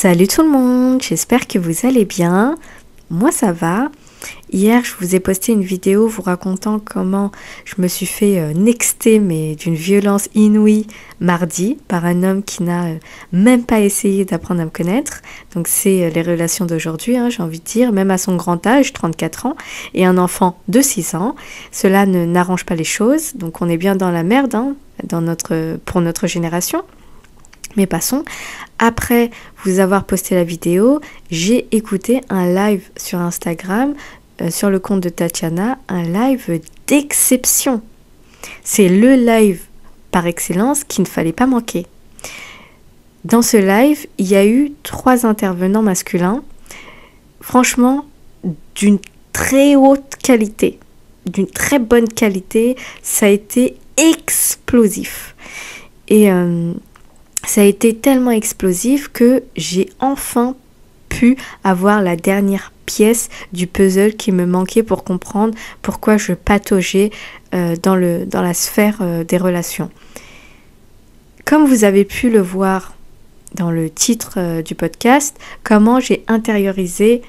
Salut tout le monde, j'espère que vous allez bien. Moi ça va. Hier je vous ai posté une vidéo vous racontant comment je me suis fait nexter mais d'une violence inouïe mardi par un homme qui n'a même pas essayé d'apprendre à me connaître. Donc c'est les relations d'aujourd'hui, j'ai envie de dire, même à son grand âge, 34 ans, et un enfant de 6 ans. Cela n'arrange pas les choses, donc on est bien dans la merde pour notre génération. Mais passons. Après vous avoir posté la vidéo, j'ai écouté un live sur Instagram, sur le compte de Tatiana, un live d'exception. C'est le live par excellence qu'il ne fallait pas manquer. Dans ce live, il y a eu 3 intervenants masculins, franchement, d'une très haute qualité, d'une très bonne qualité. Ça a été explosif. Et ça a été tellement explosif que j'ai enfin pu avoir la dernière pièce du puzzle qui me manquait pour comprendre pourquoi je pataugeais dans la sphère des relations. Comme vous avez pu le voir dans le titre du podcast, comment j'ai intériorisé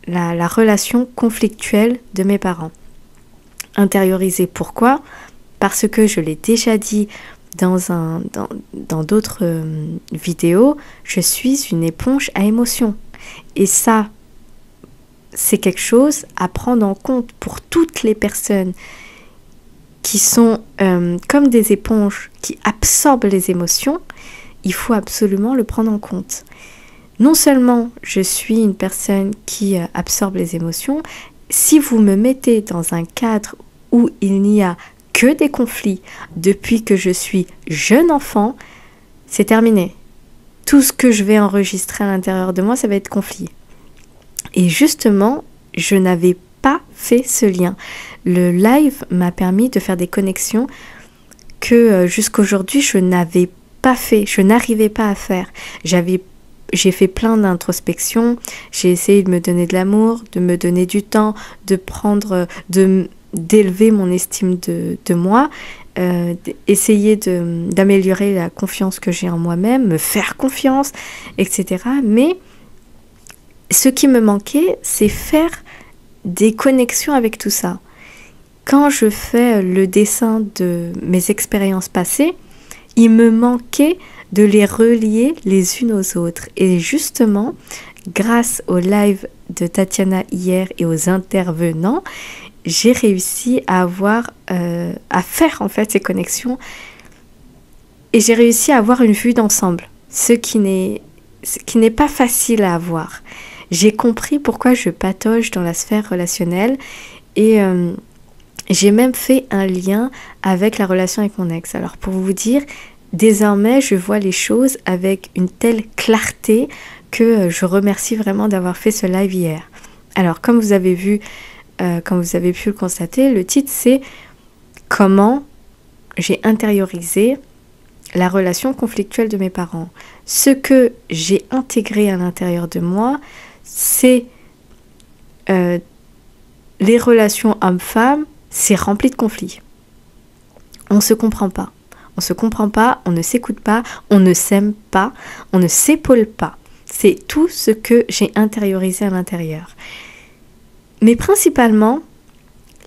la relation conflictuelle de mes parents. Intériorisé pourquoi ? Parce que je l'ai déjà dit dans d'autres vidéos, je suis une éponge à émotions. Et ça, c'est quelque chose à prendre en compte pour toutes les personnes qui sont comme des éponges, qui absorbent les émotions. Il faut absolument le prendre en compte. Non seulement je suis une personne qui absorbe les émotions, si vous me mettez dans un cadre où il n'y a que des conflits depuis que je suis jeune enfant, c'est terminé. Tout ce que je vais enregistrer à l'intérieur de moi, ça va être conflit. Et justement, je n'avais pas fait ce lien. Le live m'a permis de faire des connexions que jusqu'aujourd'hui, je n'avais pas fait, je n'arrivais pas à faire. J'ai fait plein d'introspection, j'ai essayé de me donner de l'amour, de me donner du temps, d'élever mon estime de moi, essayer d'améliorer la confiance que j'ai en moi-même, me faire confiance, etc. Mais ce qui me manquait, c'est faire des connexions avec tout ça. Quand je fais le dessin de mes expériences passées, il me manquait de les relier les unes aux autres. Et justement, grâce au live de Tatiana hier et aux intervenants, j'ai réussi à faire en fait ces connexions et j'ai réussi à avoir une vue d'ensemble, ce qui n'est pas facile à avoir. J'ai compris pourquoi je patauge dans la sphère relationnelle et j'ai même fait un lien avec la relation avec mon ex. Alors pour vous dire, désormais je vois les choses avec une telle clarté que je remercie vraiment d'avoir fait ce live hier. Alors comme vous avez pu le constater, le titre c'est « Comment j'ai intériorisé la relation conflictuelle de mes parents ». Ce que j'ai intégré à l'intérieur de moi, c'est les relations hommes-femmes, c'est rempli de conflits. On ne se comprend pas. On ne se comprend pas, on ne s'écoute pas, on ne s'aime pas, on ne s'épaule pas. C'est tout ce que j'ai intériorisé à l'intérieur. Mais principalement,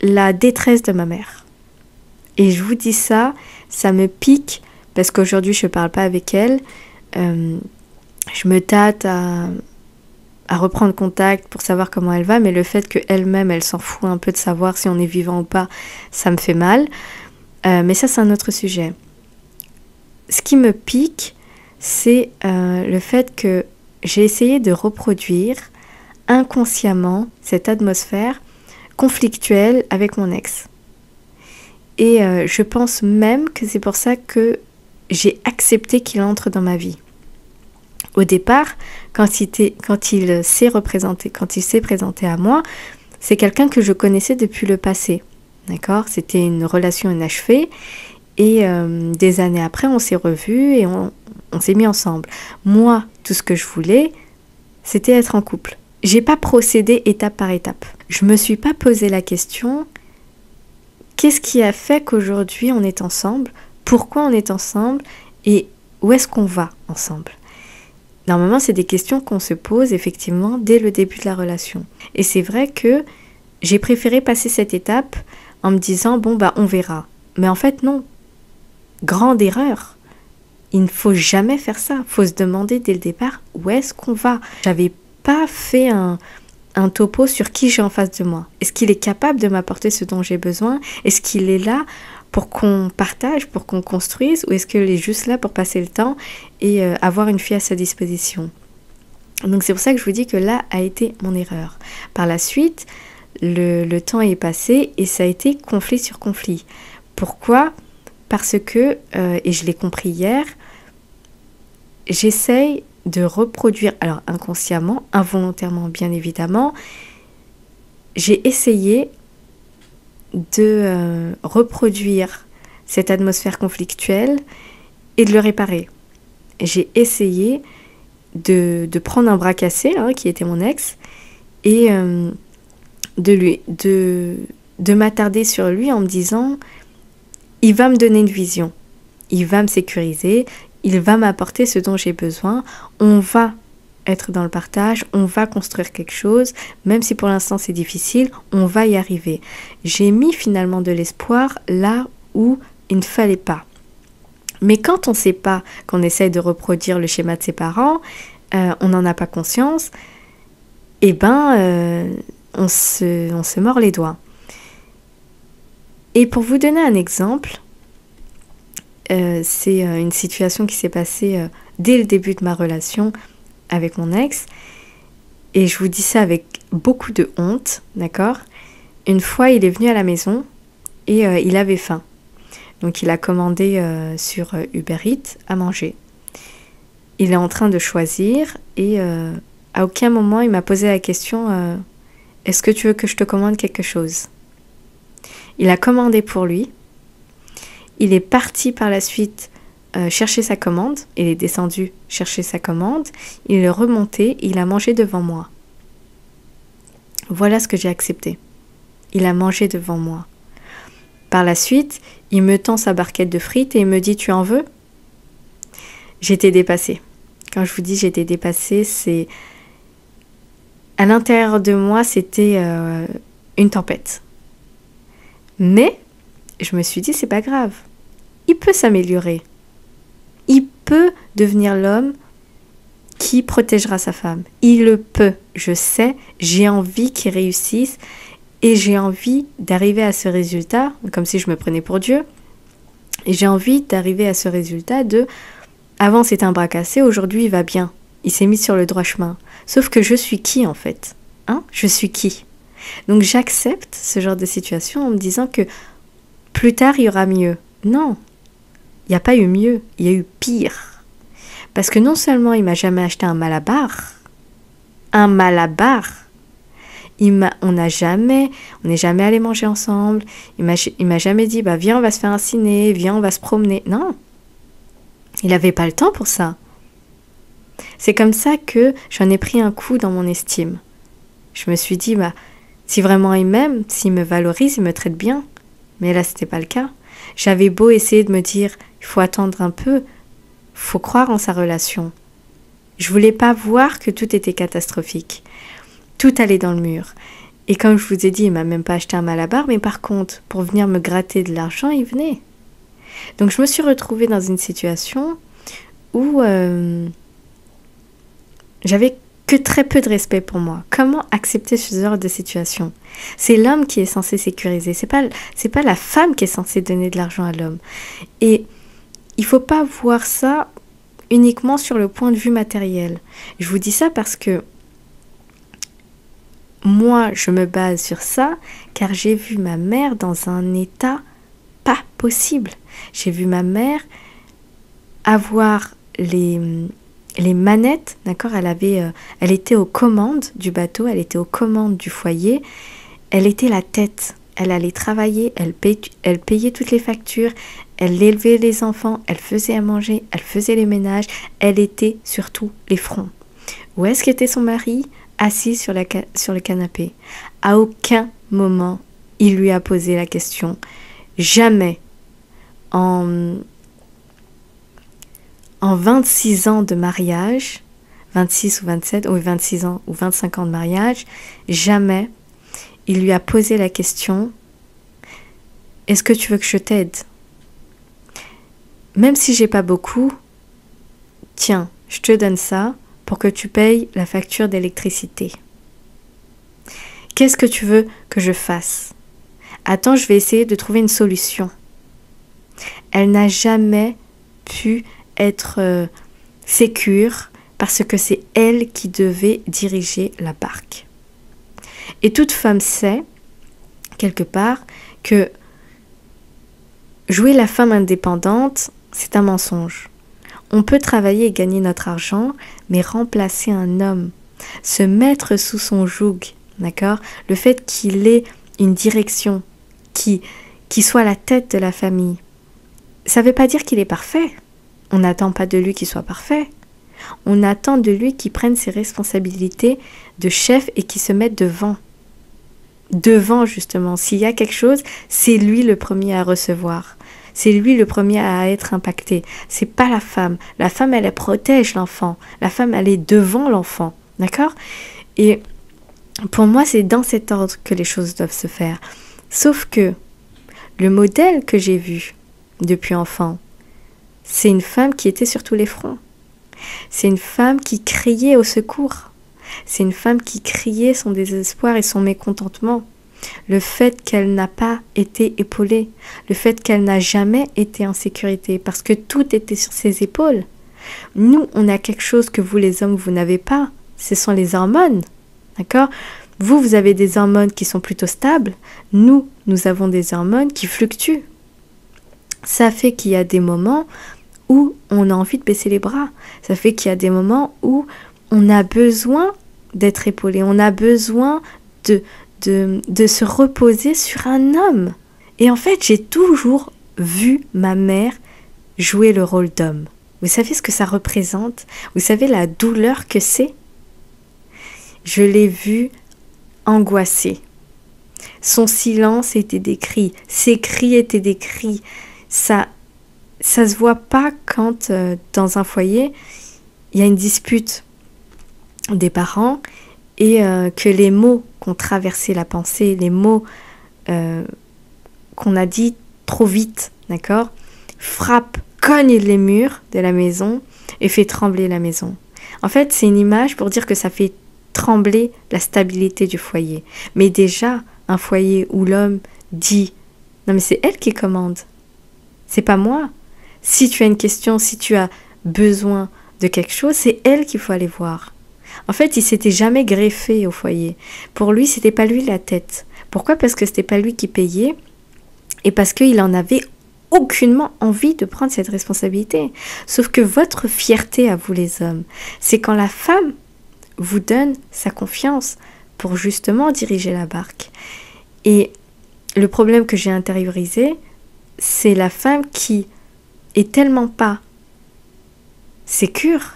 la détresse de ma mère. Et je vous dis ça, ça me pique, parce qu'aujourd'hui, je ne parle pas avec elle. Je me tâte à reprendre contact pour savoir comment elle va, mais le fait qu'elle-même, elle s'en fout un peu de savoir si on est vivant ou pas, ça me fait mal. Mais ça, c'est un autre sujet. Ce qui me pique, c'est le fait que j'ai essayé de reproduire inconsciemment cette atmosphère conflictuelle avec mon ex. Et je pense même que c'est pour ça que j'ai accepté qu'il entre dans ma vie. Au départ, quand il s'est présenté à moi, c'est quelqu'un que je connaissais depuis le passé. D'accord ? C'était une relation inachevée. Et des années après, on s'est revus et on s'est mis ensemble. Moi, tout ce que je voulais, c'était être en couple. J'ai pas procédé étape par étape. Je me suis pas posé la question, qu'est-ce qui a fait qu'aujourd'hui on est ensemble ? Pourquoi on est ensemble ? Et où est-ce qu'on va ensemble ? Normalement, c'est des questions qu'on se pose effectivement dès le début de la relation. Et c'est vrai que j'ai préféré passer cette étape en me disant, bon, bah, on verra. Mais en fait, non. Grande erreur. Il ne faut jamais faire ça. Il faut se demander dès le départ où est-ce qu'on va. J'avais pas fait un topo sur qui j'ai en face de moi. Est-ce qu'il est capable de m'apporter ce dont j'ai besoin? Est-ce qu'il est là pour qu'on partage, pour qu'on construise? Ou est-ce qu'il est juste là pour passer le temps et avoir une fille à sa disposition? Donc c'est pour ça que je vous dis que là a été mon erreur. Par la suite, le temps est passé et ça a été conflit sur conflit. Pourquoi? Parce que, et je l'ai compris hier, j'essaye de reproduire, alors inconsciemment, involontairement bien évidemment, j'ai essayé de reproduire cette atmosphère conflictuelle et de le réparer. J'ai essayé de prendre un bras cassé, qui était mon ex, et de m'attarder sur lui en me disant, il va me donner une vision, il va me sécuriser, il va m'apporter ce dont j'ai besoin, on va être dans le partage, on va construire quelque chose, même si pour l'instant c'est difficile, on va y arriver. J'ai mis finalement de l'espoir là où il ne fallait pas. Mais quand on ne sait pas qu'on essaye de reproduire le schéma de ses parents, on n'en a pas conscience, et on se mord les doigts. Et pour vous donner un exemple, c'est une situation qui s'est passée dès le début de ma relation avec mon ex, et je vous dis ça avec beaucoup de honte, d'accord? Une fois, il est venu à la maison et il avait faim. Donc il a commandé sur Uber Eats à manger. Il est en train de choisir et à aucun moment il m'a posé la question est-ce que tu veux que je te commande quelque chose? Il a commandé pour lui. Il est parti par la suite chercher sa commande. Il est descendu chercher sa commande. Il est remonté. Il a mangé devant moi. Voilà ce que j'ai accepté. Il a mangé devant moi. Par la suite, il me tend sa barquette de frites et il me dit « Tu en veux ?» J'étais dépassée. Quand je vous dis j'étais dépassée, c'est... À l'intérieur de moi, c'était une tempête. Mais je me suis dit, c'est pas grave. Il peut s'améliorer. Il peut devenir l'homme qui protégera sa femme. Il le peut. Je sais, j'ai envie qu'il réussisse et j'ai envie d'arriver à ce résultat, comme si je me prenais pour Dieu. Et j'ai envie d'arriver à ce résultat de, avant c'était un bras cassé, aujourd'hui il va bien. Il s'est mis sur le droit chemin. Sauf que je suis qui en fait? Je suis qui? Donc j'accepte ce genre de situation en me disant que plus tard il y aura mieux. Non, il n'y a pas eu mieux, il y a eu pire. Parce que non seulement il m'a jamais acheté un malabar, on n'est jamais allé manger ensemble, il m'a jamais dit bah viens on va se faire un ciné, viens on va se promener. Non, il n'avait pas le temps pour ça. C'est comme ça que j'en ai pris un coup dans mon estime. Je me suis dit bah si vraiment il m'aime, s'il me valorise, il me traite bien. Mais là c'était pas le cas. J'avais beau essayer de me dire il faut attendre un peu, faut croire en sa relation. Je voulais pas voir que tout était catastrophique. Tout allait dans le mur. Et comme je vous ai dit, il m'a même pas acheté un malabar, mais par contre, pour venir me gratter de l'argent, il venait. Donc je me suis retrouvée dans une situation où j'avais que très peu de respect pour moi. Comment accepter ce genre de situation? C'est l'homme qui est censé sécuriser, c'est pas la femme qui est censée donner de l'argent à l'homme. Et il faut pas voir ça uniquement sur le point de vue matériel. Je vous dis ça parce que moi, je me base sur ça, car j'ai vu ma mère dans un état pas possible. J'ai vu ma mère avoir les manettes, d'accord, elle était aux commandes du bateau, elle était aux commandes du foyer, elle était la tête, elle allait travailler, elle payait toutes les factures, elle élevait les enfants, elle faisait à manger, elle faisait les ménages, elle était sur tous les fronts. Où est-ce qu'était son mari? Assis sur le canapé. À aucun moment, il lui a posé la question. Jamais, en 26 ans de mariage, 26 ou 27 ou 26 ans ou 25 ans de mariage, jamais il lui a posé la question: est-ce que tu veux que je t'aide? Même si j'ai pas beaucoup, tiens, je te donne ça pour que tu payes la facture d'électricité. Qu'est-ce que tu veux que je fasse? Attends, je vais essayer de trouver une solution. Elle n'a jamais pu être sécure parce que c'est elle qui devait diriger la barque. Et toute femme sait, quelque part, que jouer la femme indépendante, c'est un mensonge. On peut travailler et gagner notre argent, mais remplacer un homme, se mettre sous son joug, d'accord? Le fait qu'il ait une direction, qui soit la tête de la famille, ça ne veut pas dire qu'il est parfait. On n'attend pas de lui qu'il soit parfait. On attend de lui qu'il prenne ses responsabilités de chef et qu'il se mette devant. Devant, justement. S'il y a quelque chose, c'est lui le premier à recevoir. C'est lui le premier à être impacté. C'est pas la femme. La femme, elle protège l'enfant. La femme, elle est devant l'enfant. D'accord? Et pour moi, c'est dans cet ordre que les choses doivent se faire. Sauf que le modèle que j'ai vu depuis enfant, c'est une femme qui était sur tous les fronts. C'est une femme qui criait au secours. C'est une femme qui criait son désespoir et son mécontentement. Le fait qu'elle n'a pas été épaulée. Le fait qu'elle n'a jamais été en sécurité. Parce que tout était sur ses épaules. Nous, on a quelque chose que vous les hommes, vous n'avez pas. Ce sont les hormones. D'accord ? Vous avez des hormones qui sont plutôt stables. Nous avons des hormones qui fluctuent. Ça fait qu'il y a des moments où on a envie de baisser les bras. Ça fait qu'il y a des moments où on a besoin d'être épaulé. On a besoin de se reposer sur un homme. Et en fait, j'ai toujours vu ma mère jouer le rôle d'homme. Vous savez ce que ça représente? Vous savez la douleur que c'est? Je l'ai vue angoissée. Son silence était des cris. Ses cris étaient des cris. Ça se voit pas quand dans un foyer, il y a une dispute des parents et que les mots qu'ont traversé la pensée, les mots qu'on a dit trop vite, d'accord, frappent, cognent les murs de la maison et fait trembler la maison. En fait, c'est une image pour dire que ça fait trembler la stabilité du foyer. Mais déjà, un foyer où l'homme dit « Non mais c'est elle qui commande, c'est pas moi. Si tu as une question, si tu as besoin de quelque chose, c'est elle qu'il faut aller voir. » En fait, il s'était jamais greffé au foyer. Pour lui, c'était pas lui la tête. Pourquoi? Parce que c'était pas lui qui payait et parce qu'il en avait aucunement envie de prendre cette responsabilité. Sauf que votre fierté à vous les hommes, c'est quand la femme vous donne sa confiance pour justement diriger la barque. Et le problème que j'ai intériorisé, c'est la femme qui est tellement pas sécure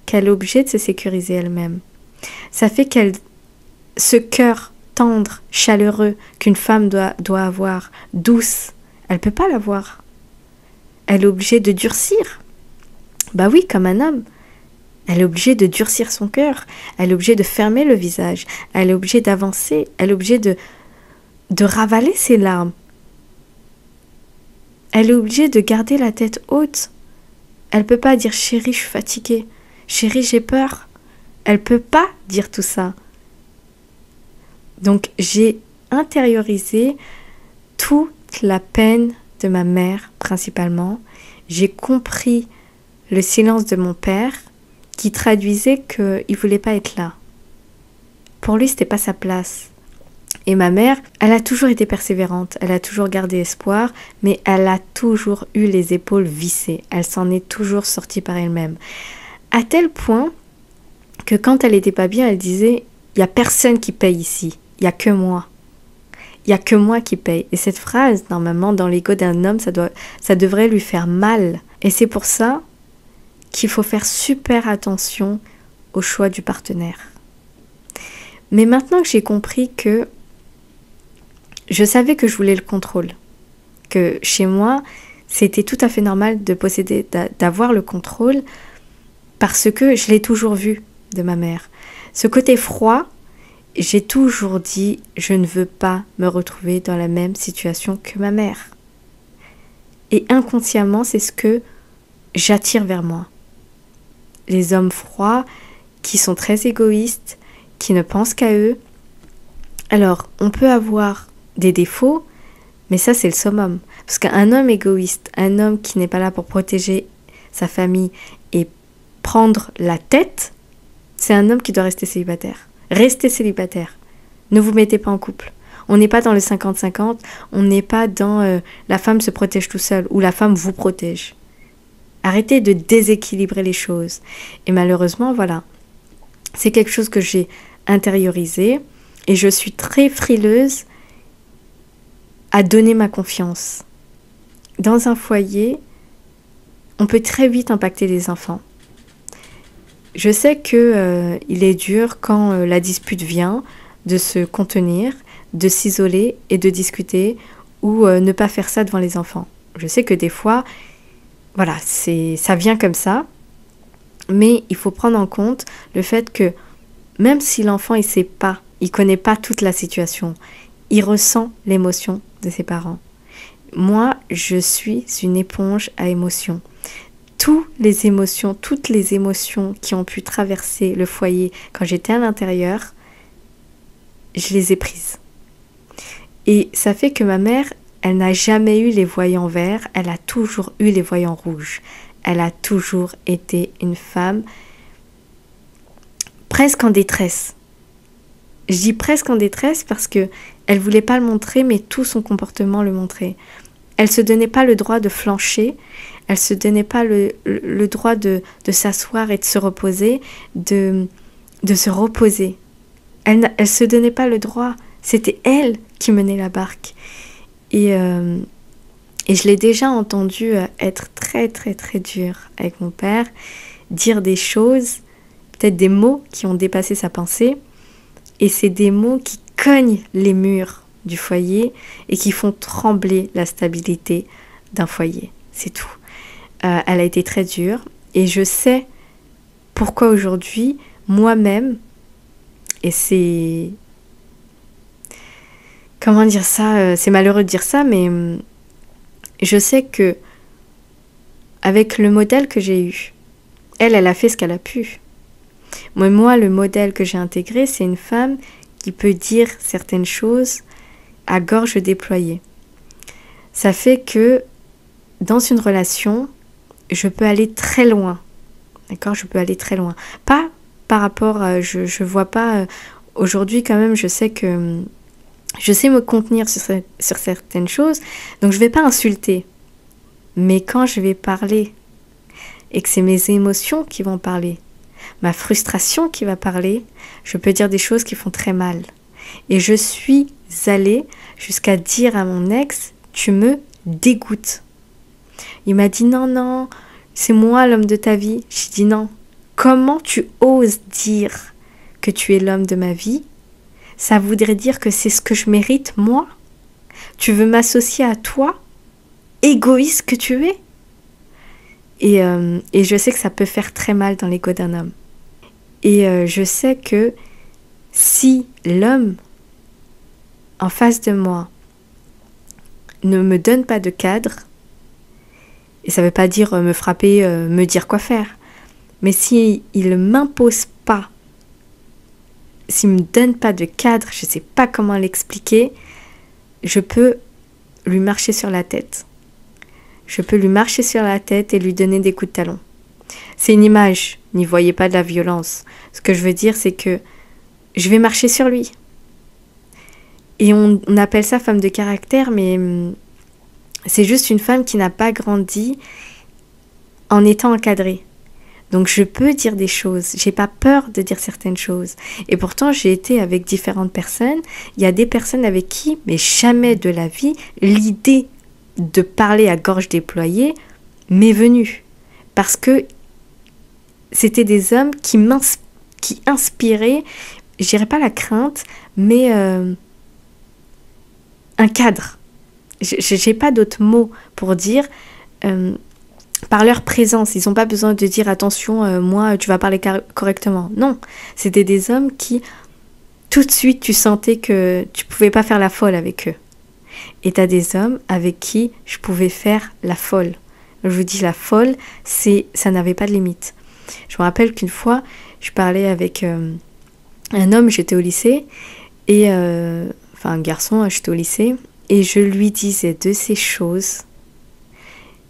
qu'elle est obligée de se sécuriser elle-même. Ça fait qu'elle, ce cœur tendre, chaleureux qu'une femme doit avoir, douce, elle peut pas l'avoir. Elle est obligée de durcir. Bah oui, comme un homme. Elle est obligée de durcir son cœur. Elle est obligée de fermer le visage. Elle est obligée d'avancer. Elle est obligée de ravaler ses larmes. Elle est obligée de garder la tête haute. Elle peut pas dire « Chérie, je suis fatiguée. Chérie, j'ai peur. » Elle peut pas dire tout ça. Donc, j'ai intériorisé toute la peine de ma mère, principalement. J'ai compris le silence de mon père qui traduisait qu'il ne voulait pas être là. Pour lui, c'était pas sa place. Et ma mère, elle a toujours été persévérante, elle a toujours gardé espoir, mais elle a toujours eu les épaules vissées. Elle s'en est toujours sortie par elle-même. À tel point que quand elle n'était pas bien, elle disait « Il n'y a personne qui paye ici, il n'y a que moi. Il n'y a que moi qui paye. » Et cette phrase, normalement, dans l'ego d'un homme, ça devrait lui faire mal. Et c'est pour ça qu'il faut faire super attention au choix du partenaire. Mais maintenant que j'ai compris que je savais que je voulais le contrôle, que chez moi, c'était tout à fait normal de posséder, d'avoir le contrôle, parce que je l'ai toujours vu de ma mère. Ce côté froid, j'ai toujours dit, je ne veux pas me retrouver dans la même situation que ma mère. Et inconsciemment, c'est ce que j'attire vers moi. Les hommes froids, qui sont très égoïstes, qui ne pensent qu'à eux. Alors, on peut avoir des défauts, mais ça, c'est le summum. Parce qu'un homme égoïste, un homme qui n'est pas là pour protéger sa famille et prendre la tête, c'est un homme qui doit rester célibataire. Restez célibataire. Ne vous mettez pas en couple. On n'est pas dans le 50-50, on n'est pas dans la femme se protège tout seul ou la femme vous protège. Arrêtez de déséquilibrer les choses. Et malheureusement, voilà, c'est quelque chose que j'ai intériorisé et je suis très frileuse à donner ma confiance. Dans un foyer, on peut très vite impacter les enfants. Je sais que il est dur quand la dispute vient de se contenir, de s'isoler et de discuter ou ne pas faire ça devant les enfants. Je sais que des fois, voilà, ça vient comme ça, mais il faut prendre en compte le fait que même si l'enfant il sait pas, il connaît pas toute la situation, il ressent l'émotion de ses parents. Moi, je suis une éponge à émotions. Toutes les émotions qui ont pu traverser le foyer quand j'étais à l'intérieur, je les ai prises. Et ça fait que ma mère, elle n'a jamais eu les voyants verts, elle a toujours eu les voyants rouges. Elle a toujours été une femme presque en détresse. Je dis presque en détresse parce que elle voulait pas le montrer, mais tout son comportement le montrait. Elle se donnait pas le droit de flancher, elle se donnait pas le droit de s'asseoir et de se reposer, de se reposer. Elle se donnait pas le droit. C'était elle qui menait la barque. Et je l'ai déjà entendu être très très très dur avec mon père, dire des choses, peut-être des mots qui ont dépassé sa pensée. Et c'est des mots qui cognent les murs du foyer et qui font trembler la stabilité d'un foyer. C'est tout. Elle a été très dure et je sais pourquoi aujourd'hui, moi-même, et c'est... Comment dire ça? C'est malheureux de dire ça, mais je sais que avec le modèle que j'ai eu, elle a fait ce qu'elle a pu. Moi, le modèle que j'ai intégré, c'est une femme qui peut dire certaines choses à gorge déployée. Ça fait que dans une relation, je peux aller très loin. D'accord? Je peux aller très loin. Pas par rapport à... Je vois pas... aujourd'hui, quand même, je sais que... Je sais me contenir sur certaines choses, donc je vais pas insulter. Mais quand je vais parler, et que c'est mes émotions qui vont parler, ma frustration qui va parler, je peux dire des choses qui font très mal. Et je suis allée jusqu'à dire à mon ex, tu me dégoûtes. Il m'a dit non, c'est moi l'homme de ta vie. J'ai dit non, comment tu oses dire que tu es l'homme de ma vie? Ça voudrait dire que c'est ce que je mérite, moi? Tu veux m'associer à toi? Égoïste que tu es? Et je sais que ça peut faire très mal dans l'ego d'un homme. Et je sais que si l'homme en face de moi ne me donne pas de cadre, et ça ne veut pas dire me frapper, me dire quoi faire, mais s'il ne m'impose pas, s'il ne me donne pas de cadre, je ne sais pas comment l'expliquer, je peux lui marcher sur la tête. Je peux lui marcher sur la tête et lui donner des coups de talon. C'est une image, n'y voyez pas de la violence. Ce que je veux dire, c'est que je vais marcher sur lui. Et on appelle ça femme de caractère, mais c'est juste une femme qui n'a pas grandi en étant encadrée. Donc je peux dire des choses, j'ai pas peur de dire certaines choses. Et pourtant j'ai été avec différentes personnes. Il y a des personnes avec qui, mais jamais de la vie, l'idée de parler à gorge déployée m'est venue. Parce que c'était des hommes qui inspiraient, je dirais pas la crainte, mais un cadre. J'ai pas d'autres mots pour dire. par leur présence. Ils n'ont pas besoin de dire attention, moi, tu vas parler correctement. Non, c'était des hommes qui, tout de suite, tu sentais que tu pouvais pas faire la folle avec eux. Et tu as des hommes avec qui je pouvais faire la folle. Je vous dis la folle, ça n'avait pas de limite. Je me rappelle qu'une fois, je parlais avec un homme, j'étais au lycée, et enfin un garçon, j'étais au lycée, et je lui disais de ces choses.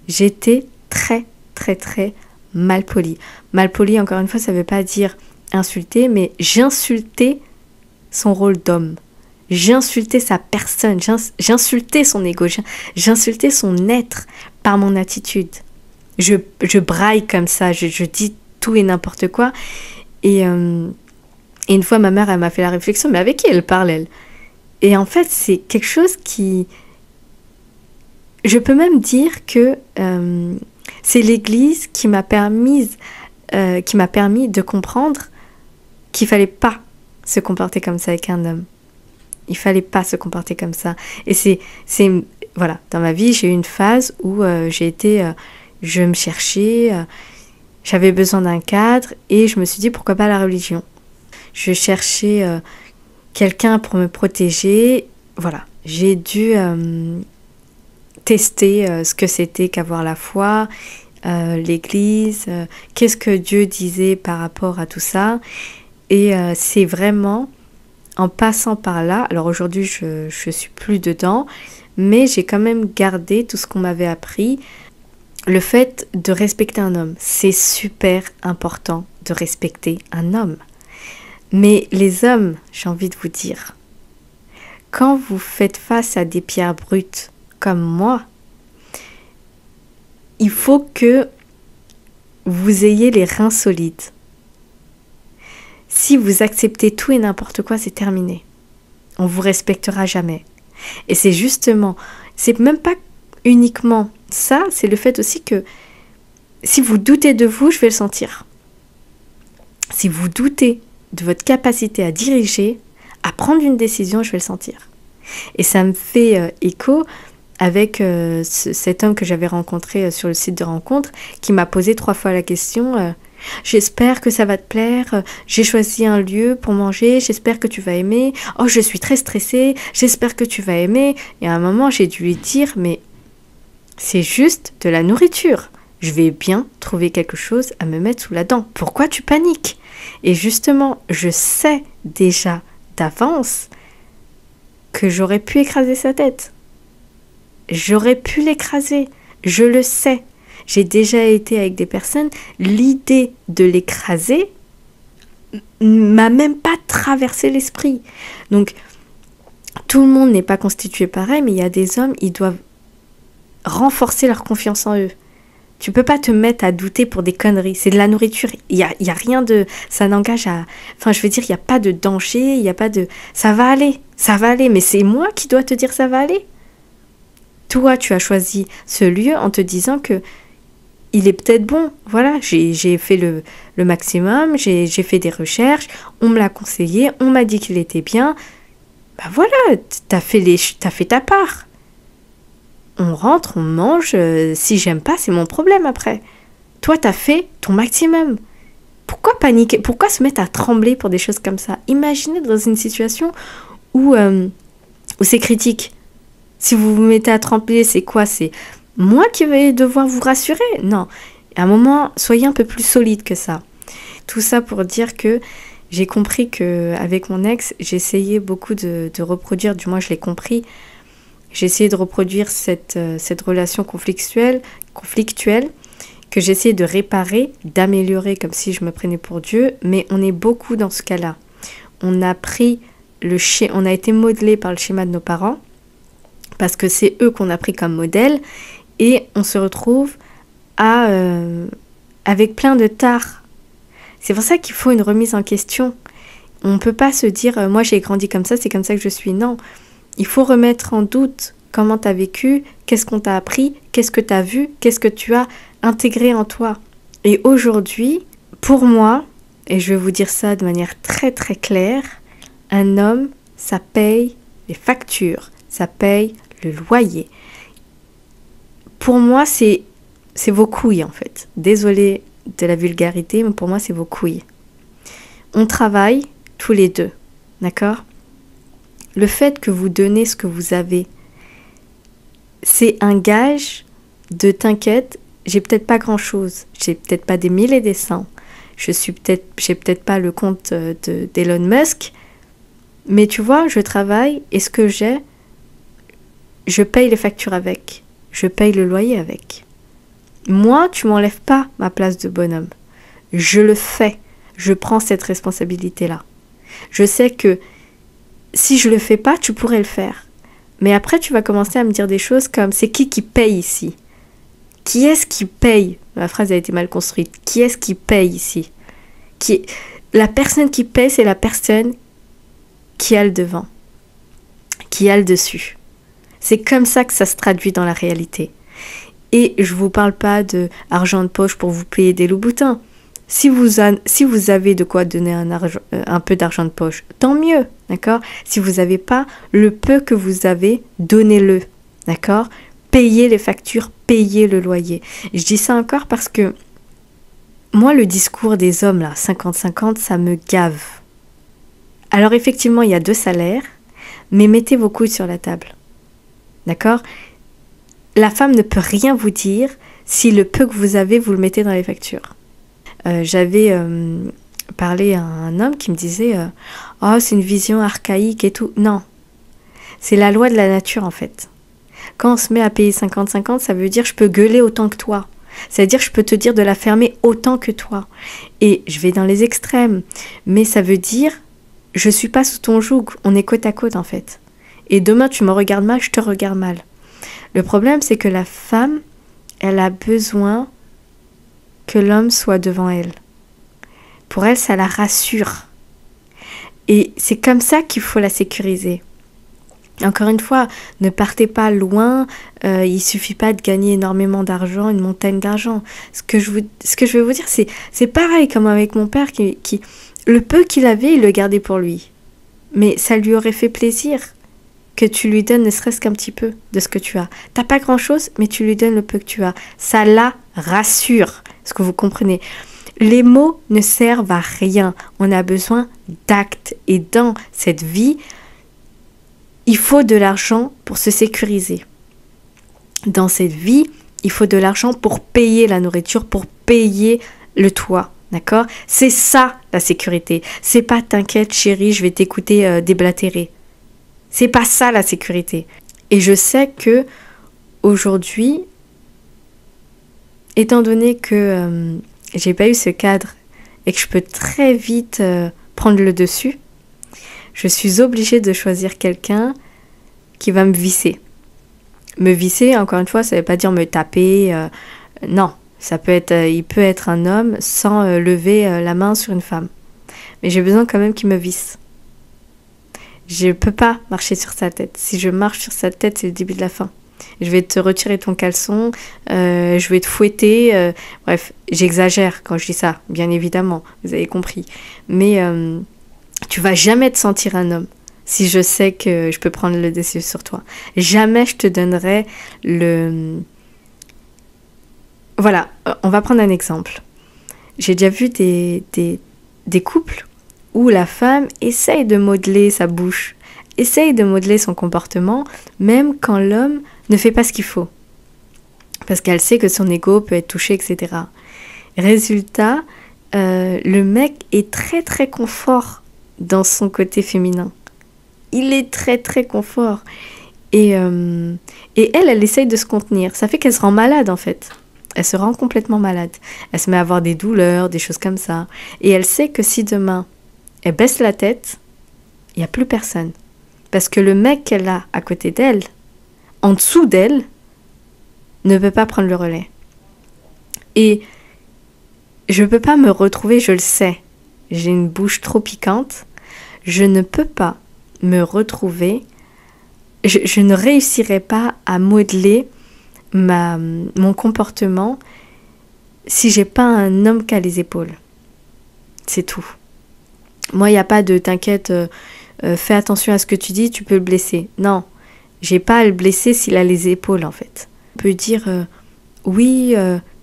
J'étais très, très, très mal polie. Mal polie, encore une fois, ça ne veut pas dire insulter, mais j'insultais son rôle d'homme. J'insultais sa personne, j'insultais son ego, j'insultais son être par mon attitude. Je braille comme ça, je dis tout et n'importe quoi. Et une fois, ma mère, elle m'a fait la réflexion, mais avec qui elle parle, elle? Et en fait, c'est quelque chose qui... Je peux même dire que c'est l'Église qui m'a permis de comprendre qu'il fallait pas se comporter comme ça avec un homme. Il fallait pas se comporter comme ça. Et voilà, dans ma vie, j'ai eu une phase où je me cherchais, j'avais besoin d'un cadre et je me suis dit pourquoi pas la religion. Je cherchais quelqu'un pour me protéger. Voilà, j'ai dû tester ce que c'était qu'avoir la foi, l'Église, qu'est-ce que Dieu disait par rapport à tout ça. Et c'est vraiment en passant par là, alors aujourd'hui je suis plus dedans, mais j'ai quand même gardé tout ce qu'on m'avait appris. Le fait de respecter un homme, c'est super important de respecter un homme. Mais les hommes, j'ai envie de vous dire, quand vous faites face à des pierres brutes comme moi, il faut que vous ayez les reins solides. Si vous acceptez tout et n'importe quoi, c'est terminé. On vous respectera jamais. Et c'est justement, c'est même pas uniquement ça, c'est le fait aussi que si vous doutez de vous, je vais le sentir. Si vous doutez de votre capacité à diriger, à prendre une décision, je vais le sentir. Et ça me fait écho avec cet homme que j'avais rencontré sur le site de rencontre qui m'a posé 3 fois la question j'espère que ça va te plaire, j'ai choisi un lieu pour manger, j'espère que tu vas aimer, oh je suis très stressée, j'espère que tu vas aimer. Et à un moment j'ai dû lui dire mais c'est juste de la nourriture, je vais bien trouver quelque chose à me mettre sous la dent, pourquoi tu paniques? Et justement je sais déjà d'avance que j'aurais pu écraser sa tête. J'aurais pu l'écraser, je le sais. J'ai déjà été avec des personnes, l'idée de l'écraser m'a même pas traversé l'esprit. Donc, tout le monde n'est pas constitué pareil, mais il y a des hommes, ils doivent renforcer leur confiance en eux. Tu peux pas te mettre à douter pour des conneries. C'est de la nourriture. Il y a rien de... Ça n'engage à... Enfin, je veux dire, il n'y a pas de danger, il n'y a pas de... Ça va aller, mais c'est moi qui dois te dire ça va aller. Toi, tu as choisi ce lieu en te disant que il est peut-être bon. Voilà, j'ai fait le maximum, j'ai fait des recherches, on me l'a conseillé, on m'a dit qu'il était bien. Bah voilà, t'as fait ta part. On rentre, on mange, si j'aime pas, c'est mon problème après. Toi, t'as fait ton maximum. Pourquoi paniquer? Pourquoi se mettre à trembler pour des choses comme ça? Imaginez dans une situation où c'est critique. Si vous vous mettez à trembler, c'est quoi? C'est moi qui vais devoir vous rassurer? Non. À un moment, soyez un peu plus solide que ça. Tout ça pour dire que j'ai compris qu'avec mon ex, j'essayais beaucoup de reproduire, du moins je l'ai compris, j'ai essayé de reproduire cette relation conflictuelle que j'essayais de réparer, d'améliorer comme si je me prenais pour Dieu, mais on est beaucoup dans ce cas-là. On a été modelé par le schéma de nos parents, parce que c'est eux qu'on a pris comme modèle, et on se retrouve avec plein de tares. C'est pour ça qu'il faut une remise en question. On ne peut pas se dire moi j'ai grandi comme ça, c'est comme ça que je suis. Non, il faut remettre en doute comment tu as vécu, qu'est-ce qu'on t'a appris, qu'est-ce que tu as vu, qu'est-ce que tu as intégré en toi. Et aujourd'hui, pour moi, et je vais vous dire ça de manière très très claire, un homme, ça paye les factures, ça paye le loyer. Pour moi, c'est c'est vos couilles en fait. Désolée de la vulgarité, mais pour moi c'est vos couilles. On travaille tous les deux, d'accord? Le fait que vous donnez ce que vous avez, c'est un gage de t'inquiète, j'ai peut-être pas grand-chose, j'ai peut-être pas des mille et des cents, j'ai peut-être pas le compte d'Elon Musk, mais tu vois, je travaille et ce que j'ai, je paye les factures avec, je paye le loyer avec. Moi, tu m'enlèves pas ma place de bonhomme. Je le fais, je prends cette responsabilité-là. Je sais que si je le fais pas, tu pourrais le faire. Mais après, tu vas commencer à me dire des choses comme c'est qui paye ici? Qui est-ce qui paye? Ma phrase a été mal construite. Qui est-ce qui paye ici? La personne qui paye, c'est la personne qui a le devant, qui a le dessus. C'est comme ça que ça se traduit dans la réalité. Et je ne vous parle pas d'argent de poche pour vous payer des loups-boutins. Si vous avez de quoi donner un peu d'argent de poche, tant mieux, d'accord? Si vous n'avez pas, le peu que vous avez, donnez-le, d'accord? Payez les factures, payez le loyer. Et je dis ça encore parce que moi, le discours des hommes, là, 50-50, ça me gave. Alors effectivement, il y a 2 salaires, mais mettez vos couilles sur la table, d'accord? La femme ne peut rien vous dire si le peu que vous avez, vous le mettez dans les factures. J'avais parlé à un homme qui me disait « Oh, c'est une vision archaïque et tout. » Non, c'est la loi de la nature en fait. Quand on se met à payer 50-50, ça veut dire je peux gueuler autant que toi. C'est-à-dire je peux te dire de la fermer autant que toi. Et je vais dans les extrêmes. Mais ça veut dire je suis pas sous ton joug. On est côte à côte en fait. Et demain tu me regardes mal, je te regarde mal. Le problème c'est que la femme, elle a besoin que l'homme soit devant elle. Pour elle, ça la rassure. Et c'est comme ça qu'il faut la sécuriser. Encore une fois, ne partez pas loin, il suffit pas de gagner énormément d'argent, une montagne d'argent. Ce que je vais vous dire, c'est pareil comme avec mon père qui le peu qu'il avait, il le gardait pour lui. Mais ça lui aurait fait plaisir que tu lui donnes ne serait-ce qu'un petit peu de ce que tu as. T'as pas grand-chose, mais tu lui donnes le peu que tu as. Ça la rassure. Est-ce que vous comprenez? Les mots ne servent à rien. On a besoin d'actes. Et dans cette vie, il faut de l'argent pour se sécuriser. Dans cette vie, il faut de l'argent pour payer la nourriture, pour payer le toit. D'accord? C'est ça la sécurité. C'est pas t'inquiète chérie, je vais t'écouter déblatérer. C'est pas ça la sécurité. Et je sais que aujourd'hui, étant donné que j'ai pas eu ce cadre et que je peux très vite prendre le dessus, je suis obligée de choisir quelqu'un qui va me visser. Me visser, encore une fois, ça veut pas dire me taper. Non, ça peut être, il peut être un homme sans lever la main sur une femme. Mais j'ai besoin quand même qu'il me visse. Je peux pas marcher sur sa tête. Si je marche sur sa tête, c'est le début de la fin. Je vais te retirer ton caleçon, je vais te fouetter. Bref, j'exagère quand je dis ça, bien évidemment, vous avez compris. Mais tu vas jamais te sentir un homme si je sais que je peux prendre le dessus sur toi. Jamais je te donnerai le... Voilà, on va prendre un exemple. J'ai déjà vu des couples où la femme essaye de modeler sa bouche, essaye de modeler son comportement, même quand l'homme ne fait pas ce qu'il faut. Parce qu'elle sait que son ego peut être touché, etc. Résultat, le mec est très très confort dans son côté féminin. Il est très très confort. Et elle essaye de se contenir. Ça fait qu'elle se rend malade en fait. Elle se rend complètement malade. Elle se met à avoir des douleurs, des choses comme ça. Et elle sait que si demain, elle baisse la tête, il n'y a plus personne. Parce que le mec qu'elle a à côté d'elle, en dessous d'elle, ne peut pas prendre le relais. Et je ne peux pas me retrouver, je le sais. J'ai une bouche trop piquante. Je ne peux pas me retrouver. Je ne réussirai pas à modeler mon comportement si j'ai pas un homme qui a les épaules. C'est tout. Moi, il n'y a pas de t'inquiète, fais attention à ce que tu dis, tu peux le blesser. Non, j'ai pas à le blesser s'il a les épaules en fait. On peut dire Oui,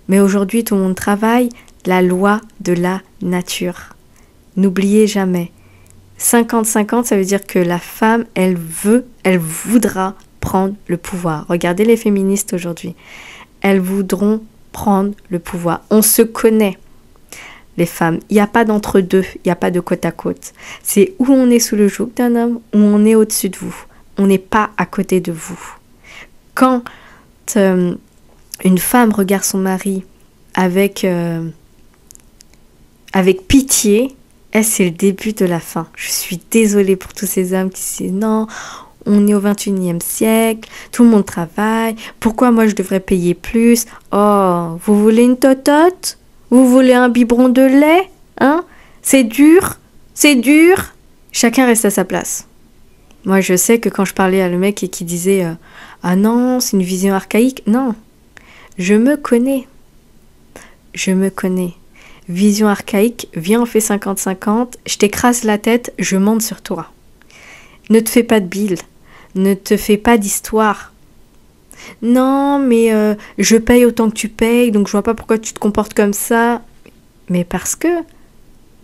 mais aujourd'hui tout le monde travaille. La loi de la nature. N'oubliez jamais. 50-50, ça veut dire que la femme, elle voudra prendre le pouvoir. Regardez les féministes aujourd'hui. Elles voudront prendre le pouvoir. On se connaît, les femmes. Il n'y a pas d'entre-deux, il n'y a pas de côte à côte. C'est où on est sous le joug d'un homme, ou on est au-dessus de vous. On n'est pas à côté de vous. Quand une femme regarde son mari avec pitié, c'est le début de la fin. Je suis désolée pour tous ces hommes qui disent non, on est au 21e siècle, tout le monde travaille, pourquoi moi je devrais payer plus? Oh, vous voulez une totote? Vous voulez un biberon de lait? Hein? C'est dur? C'est dur? Chacun reste à sa place. Moi je sais que quand je parlais à le mec et qui disait ah non, c'est une vision archaïque, non. Je me connais. Je me connais. Vision archaïque, viens on fait 50-50, je t'écrase la tête, je monte sur toi. Ne te fais pas de bile, ne te fais pas d'histoire. Non, mais je paye autant que tu payes, donc je vois pas pourquoi tu te comportes comme ça. Mais parce que,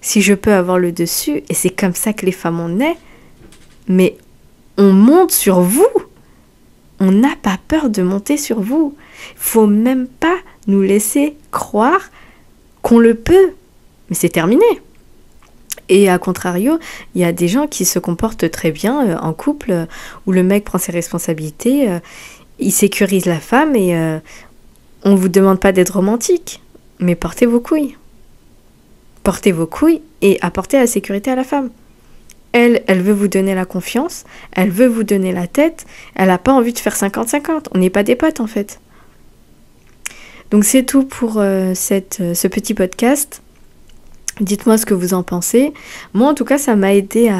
si je peux avoir le dessus, et c'est comme ça que les femmes on est, mais on monte sur vous. On n'a pas peur de monter sur vous. Faut même pas nous laisser croire qu'on le peut, mais c'est terminé. Et à contrario, il y a des gens qui se comportent très bien en couple, où le mec prend ses responsabilités, il sécurise la femme et on ne vous demande pas d'être romantique, mais portez vos couilles. Portez vos couilles et apportez la sécurité à la femme. Elle veut vous donner la confiance, elle veut vous donner la tête, elle n'a pas envie de faire 50-50, on n'est pas des potes en fait. Donc c'est tout pour ce petit podcast. Dites-moi ce que vous en pensez. Moi en tout cas ça m'a aidé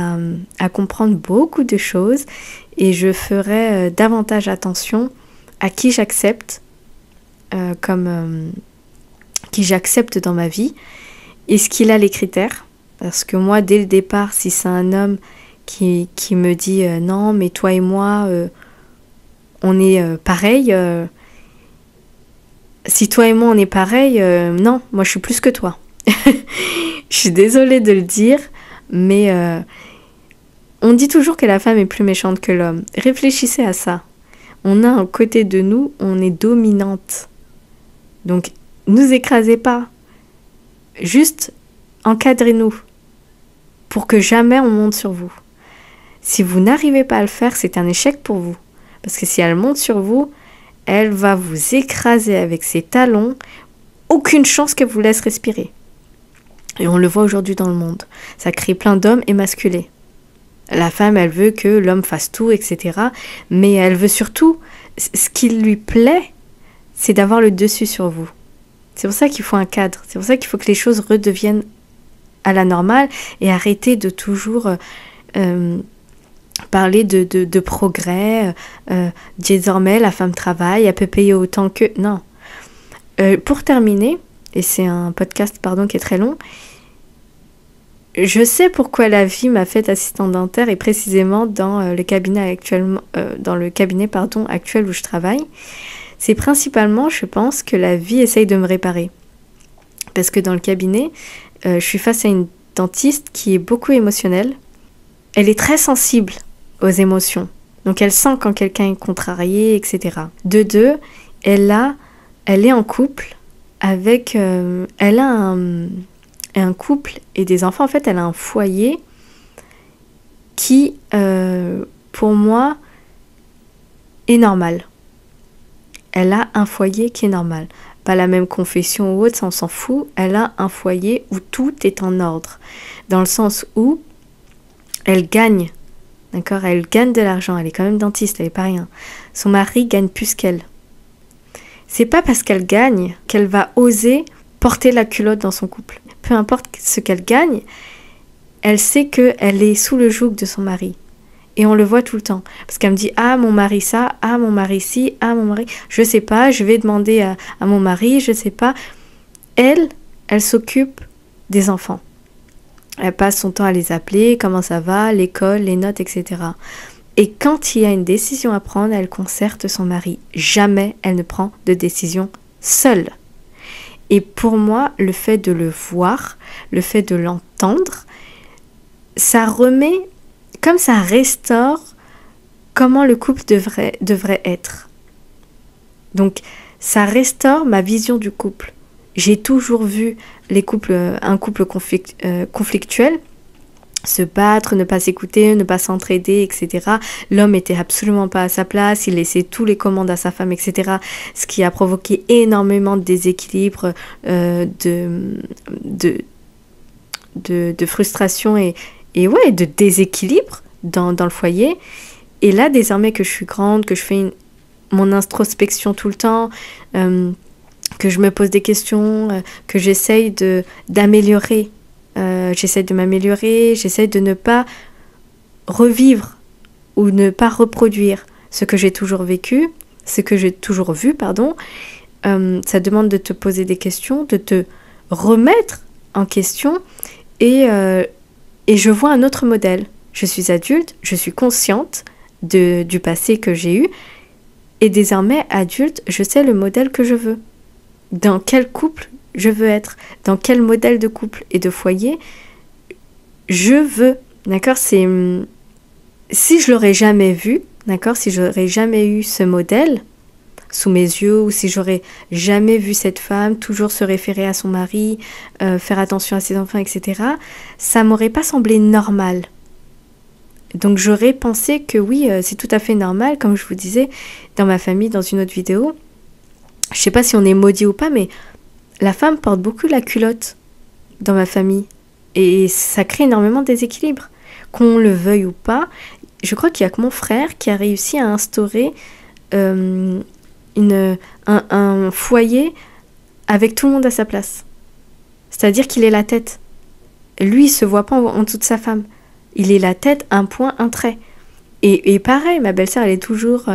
à comprendre beaucoup de choses et je ferai davantage attention à qui j'accepte qui j'accepte dans ma vie. Est-ce qu'il a les critères? Parce que moi dès le départ, si c'est un homme qui me dit non mais toi et moi on est pareil, si toi et moi on est pareil, non, moi je suis plus que toi. Je suis désolée de le dire, mais on dit toujours que la femme est plus méchante que l'homme. Réfléchissez à ça. On a un côté de nous, on est dominante. Donc, nous écrasez pas. Juste encadrez-nous pour que jamais on monte sur vous. Si vous n'arrivez pas à le faire, c'est un échec pour vous. Parce que si elle monte sur vous, elle va vous écraser avec ses talons. Aucune chance qu'elle vous laisse respirer. Et on le voit aujourd'hui dans le monde. Ça crée plein d'hommes émasculés. La femme, elle veut que l'homme fasse tout, etc. Mais elle veut surtout, ce qui lui plaît, c'est d'avoir le dessus sur vous. C'est pour ça qu'il faut un cadre. C'est pour ça qu'il faut que les choses redeviennent à la normale et arrêter de toujours parler de progrès. Désormais, la femme travaille, elle peut payer autant que... Non. Pour terminer, et c'est un podcast qui est très long, je sais pourquoi la vie m'a fait assistante dentaire et précisément dans le cabinet actuel où je travaille. C'est principalement, je pense, que la vie essaye de me réparer. Parce que dans le cabinet, je suis face à une dentiste qui est beaucoup émotionnelle. Elle est très sensible aux émotions. Donc elle sent quand quelqu'un est contrarié, etc. De deux, elle est en couple avec... elle a un couple et des enfants. En fait, elle a un foyer qui, pour moi, est normal. Elle a un foyer qui est normal. Pas la même confession ou autre, ça on s'en fout. Elle a un foyer où tout est en ordre. Dans le sens où elle gagne. D'accord ? Elle gagne de l'argent. Elle est quand même dentiste, elle n'est pas rien. Son mari gagne plus qu'elle. C'est pas parce qu'elle gagne qu'elle va oser porter la culotte dans son couple. Peu importe ce qu'elle gagne, elle sait qu'elle est sous le joug de son mari. Et on le voit tout le temps. Parce qu'elle me dit « Ah, mon mari ça, ah, mon mari ci, ah, mon mari... » Je sais pas, je vais demander à mon mari, je sais pas. Elle s'occupe des enfants. Elle passe son temps à les appeler, comment ça va, l'école, les notes, etc. Et quand il y a une décision à prendre, elle concerte son mari. Jamais elle ne prend de décision seul. Et pour moi, le fait de le voir, le fait de l'entendre, ça remet, comme ça restaure comment le couple devrait être. Donc, ça restaure ma vision du couple. J'ai toujours vu un couple conflictuel se battre, ne pas s'écouter, ne pas s'entraider, etc. L'homme était absolument pas à sa place, il laissait tous les commandes à sa femme, etc. Ce qui a provoqué énormément de déséquilibre, de frustration et ouais, de déséquilibre dans le foyer. Et là, désormais que je suis grande, que je fais mon introspection tout le temps, que je me pose des questions, que j'essaye d'améliorer. J'essaie de m'améliorer, j'essaie de ne pas revivre ou ne pas reproduire ce que j'ai toujours vécu, ce que j'ai toujours vu, pardon. Ça demande de te poser des questions, de te remettre en question et je vois un autre modèle. Je suis adulte, je suis consciente du passé que j'ai eu et désormais adulte, je sais le modèle que je veux. Dans quel couple je veux être, dans quel modèle de couple et de foyer je veux, d'accord, si je l'aurais jamais vu, d'accord, si j'aurais jamais eu ce modèle sous mes yeux, ou si j'aurais jamais vu cette femme toujours se référer à son mari, faire attention à ses enfants, etc., ça m'aurait pas semblé normal. Donc j'aurais pensé que oui, c'est tout à fait normal, comme je vous disais dans ma famille, dans une autre vidéo. Je sais pas si on est maudit ou pas, mais la femme porte beaucoup la culotte dans ma famille. Et ça crée énormément de déséquilibre. Qu'on le veuille ou pas, je crois qu'il n'y a que mon frère qui a réussi à instaurer un foyer avec tout le monde à sa place. C'est-à-dire qu'il est la tête. Lui, il ne se voit pas en dessous de sa femme. Il est la tête, un point, un trait. Et pareil, ma belle-sœur, elle est toujours...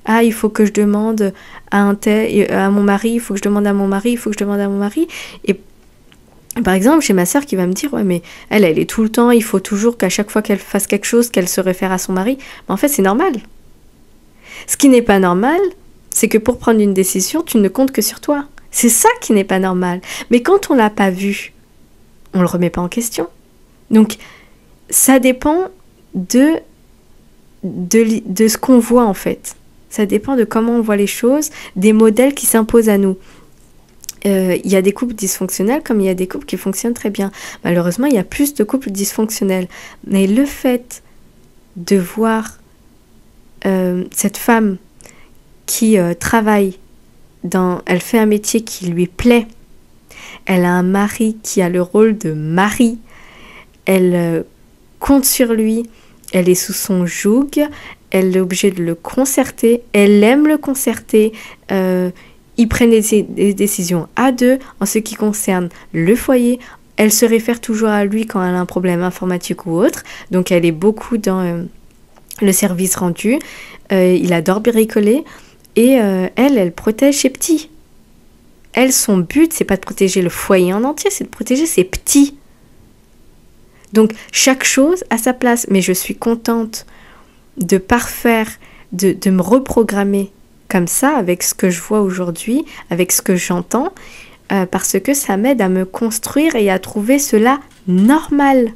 il faut que je demande à mon mari, il faut que je demande à mon mari, il faut que je demande à mon mari. Et par exemple, j'ai ma sœur qui va me dire, ouais, mais elle est tout le temps, il faut toujours qu'à chaque fois qu'elle fasse quelque chose, qu'elle se réfère à son mari. Mais en fait, c'est normal. Ce qui n'est pas normal, c'est que pour prendre une décision, tu ne comptes que sur toi. C'est ça qui n'est pas normal. Mais quand on l'a pas vu, on le remet pas en question. Donc, ça dépend de ce qu'on voit en fait. Ça dépend de comment on voit les choses, des modèles qui s'imposent à nous. Il y a des couples dysfonctionnels comme il y a des couples qui fonctionnent très bien. Malheureusement, il y a plus de couples dysfonctionnels. Mais le fait de voir cette femme qui travaille, elle fait un métier qui lui plaît, elle a un mari qui a le rôle de mari, elle compte sur lui, elle est sous son joug, elle est obligée de le concerter, elle aime le concerter, ils prennent des décisions à deux en ce qui concerne le foyer, elle se réfère toujours à lui quand elle a un problème informatique ou autre, donc elle est beaucoup dans le service rendu, il adore bricoler, et elle protège ses petits. Elle, son but, c'est pas de protéger le foyer en entier, c'est de protéger ses petits. Donc, chaque chose a sa place. Mais je suis contente de parfaire, de me reprogrammer comme ça, avec ce que je vois aujourd'hui, avec ce que j'entends, parce que ça m'aide à me construire et à trouver cela normal.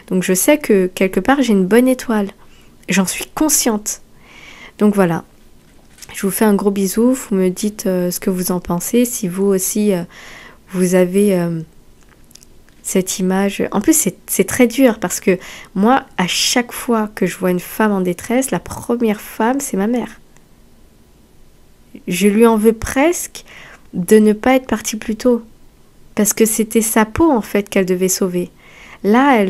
Donc, je sais que quelque part, j'ai une bonne étoile. J'en suis consciente. Donc, voilà. Je vous fais un gros bisou. Vous me dites ce que vous en pensez. Si vous aussi, vous avez... cette image, en plus c'est très dur parce que moi, à chaque fois que je vois une femme en détresse, la première femme, c'est ma mère. Je lui en veux presque de ne pas être partie plus tôt parce que c'était sa peau en fait qu'elle devait sauver. Là,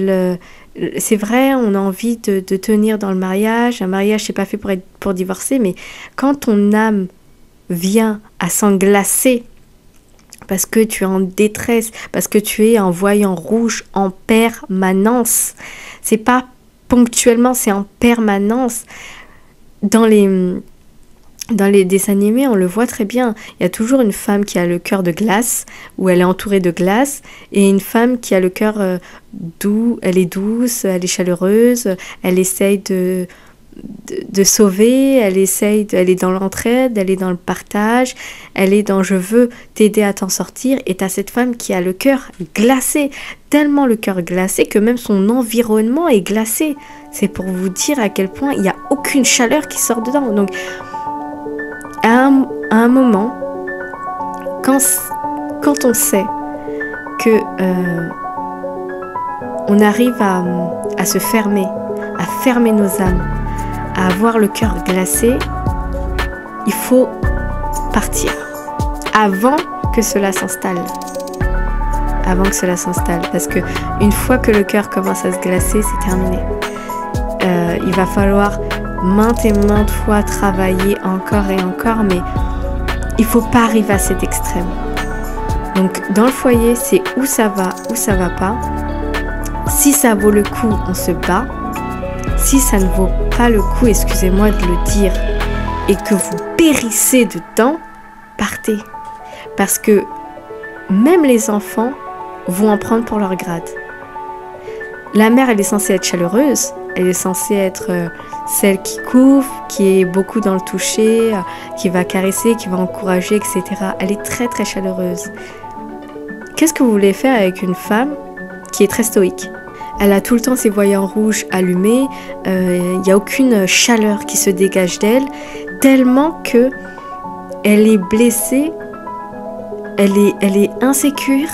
c'est vrai, on a envie de tenir dans le mariage. Un mariage, c'est pas fait pour divorcer, mais quand ton âme vient à s'englacer parce que tu es en détresse, parce que tu es en voyant rouge en permanence. C'est pas ponctuellement, c'est en permanence. Dans les dessins animés, on le voit très bien. Il y a toujours une femme qui a le cœur de glace, où elle est entourée de glace, et une femme qui a le cœur doux, elle est douce, elle est chaleureuse, elle essaye de de sauver, elle est dans l'entraide, elle est dans le partage, elle est dans je veux t'aider à t'en sortir. Et t'as cette femme qui a le cœur glacé, tellement le cœur glacé que même son environnement est glacé. C'est pour vous dire à quel point il n'y a aucune chaleur qui sort dedans. Donc à un moment, quand on sait que on arrive à se fermer, à fermer nos âmes, à avoir le cœur glacé, il faut partir avant que cela s'installe. Avant que cela s'installe. Parce que une fois que le cœur commence à se glacer, c'est terminé. Il va falloir maintes et maintes fois travailler encore et encore, mais il ne faut pas arriver à cet extrême. Donc dans le foyer, c'est où ça va pas. Si ça vaut le coup, on se bat. Si ça ne vaut pas le coup, excusez-moi de le dire, et que vous périssez dedans, partez. Parce que même les enfants vont en prendre pour leur grade. La mère, elle est censée être chaleureuse, elle est censée être celle qui couvre, qui est beaucoup dans le toucher, qui va caresser, qui va encourager, etc. Elle est très très chaleureuse. Qu'est-ce que vous voulez faire avec une femme qui est très stoïque ? Elle a tout le temps ses voyants rouges allumés, il n'y a aucune chaleur qui se dégage d'elle, tellement que elle est blessée, elle est insécure,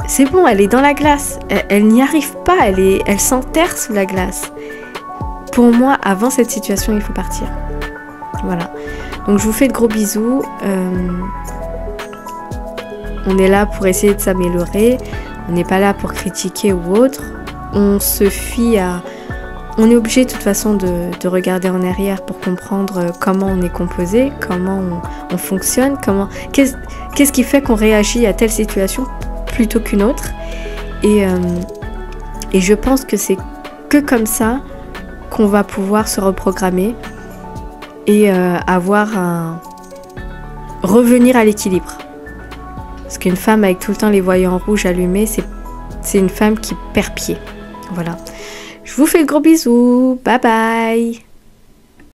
c'est bon, elle est dans la glace, elle n'y arrive pas, elle s'enterre sous la glace. Pour moi, avant cette situation, il faut partir. Voilà. Donc je vous fais de gros bisous. On est là pour essayer de s'améliorer. On n'est pas là pour critiquer ou autre. On se fie à... On est obligé de toute façon de regarder en arrière pour comprendre comment on est composé, comment on fonctionne, qu'est-ce qui fait qu'on réagit à telle situation plutôt qu'une autre. Et je pense que c'est que comme ça qu'on va pouvoir se reprogrammer et revenir à l'équilibre. Parce qu'une femme avec tout le temps les voyants rouges allumés, c'est une femme qui perd pied. Voilà. Je vous fais de gros bisous. Bye bye.